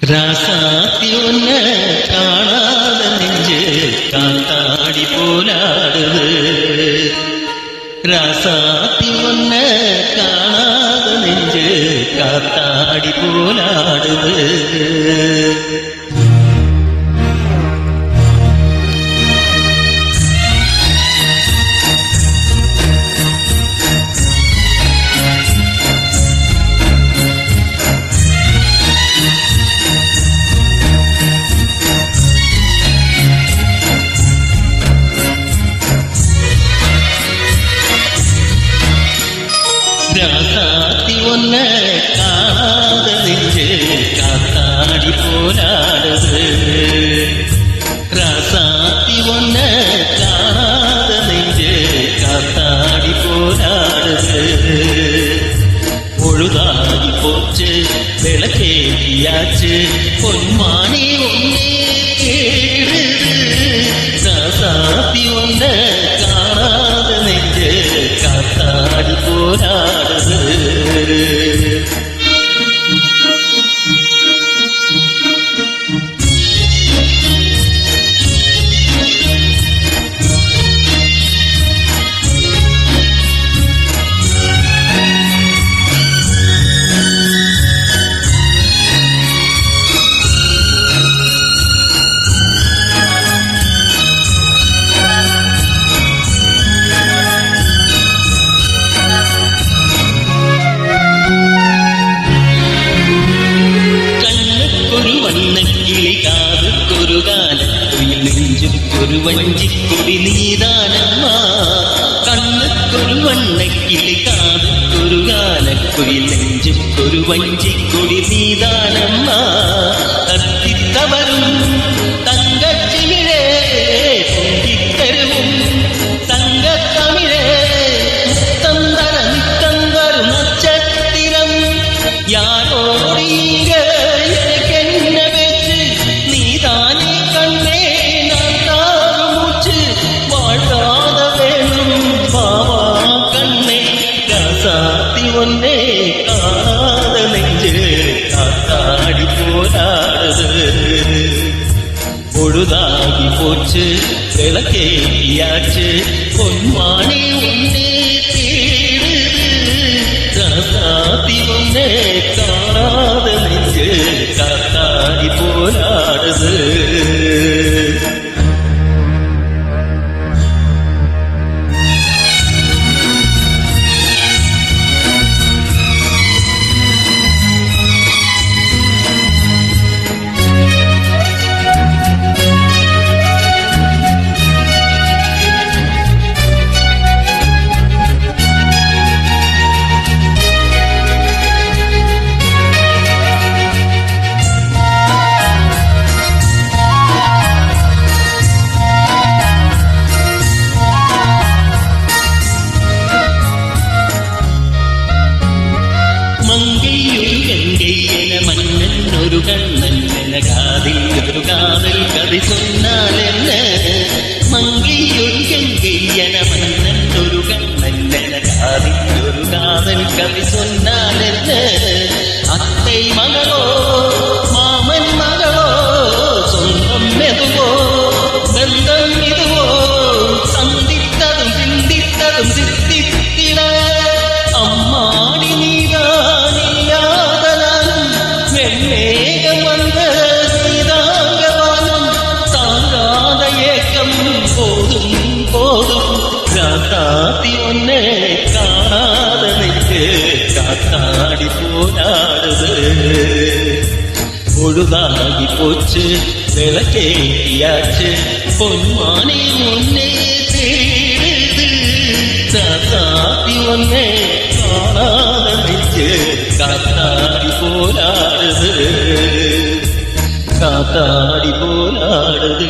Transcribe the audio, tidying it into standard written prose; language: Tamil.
ராசாத்தி ஒன்ன காணாத நெஞ்சு காத்தாடி போலாடுது. ராசாத்தி ஒன்ன காணாத நெஞ்சு காத்தாடி போலாடுது. ராசாத்தி ஒன்ன காணாத நெஞ்சு காத்தாடி போலாடுது. ராசாத்தி ஒன்ன காணாத நெஞ்சு காத்தாடி போலாடுது. பொழுதாகி போச்சு விளக்கேற்றியாச்சு பொன்மானி ஒன்னே கேடுது. ராசாத்தி ஒன்ன காணாத நெஞ்சு காத்தாடி போலாடுது. நெஞ்சுக்கொரு வஞ்சிக்கொடி நீதானம்மா. கண்ணுக்கொரு வண்ணக்கிளி காதுக்கொரு காலக்குயில் நெஞ்சுக்கொரு வஞ்சிக்கொடி நீதானம்மா. தத்தித்தவரும் தங்கச்சிமிழே பொங்கித் தருவும் தங்கத்தமிழே முத்தந்தர நித்தந்தரும் நட்சத்திரம். யாரோடு இங்க என்ன பேச்சு நீதானே கண்ணே வாழ்காத வேணும் பாவா கண்ணே. ராசாத்தி ஒன்னே காணாத நெஞ்சு காத்தாடி போலாடுது. பொழுதாகி போச்சு விளக்கேற்றியாச்சு பொன்மானி ஒன்னே தேடுது. ராசாத்தி ஒன்னே காணாத நெஞ்சு காத்தாடி போலாடுது. மங்கையொரு கங்கை என மன்னன் ஒரு கண்ணன் என காதில் ஒரு காதல் கதை சொன்னால் என்ன. மங்கையொரு கங்கை என மன்னன் ஒரு கண்ணன் என காதில் ஒரு காதல் கதை சொன்னால் என்ன. அத்தை மகளோ மாமன் மகளோ சொந்தம் எதுவோ பந்தம் இதுவோ சந்தித்ததும் சிந்தித்ததும் சித்தித்திட. அம்மாடி நீதானியாதலாலும் வெள்ளேகம் வந்த நீதாங்கவானும் தாங்காத ஏக்கம் போதும் போதும். ராசாத்தி ஒன்னே காணாத நெஞ்சு காத்தாடி போலாடுது. பொழுதாகி போச்சு விளக்கேற்றியாச்சு பொன்மானி ஒன்னே தேடுது. ராசாத்தி ஒன்னே காணாத நெஞ்சு காத்தாடி போலாடுது. காத்தாடி போலாடுது.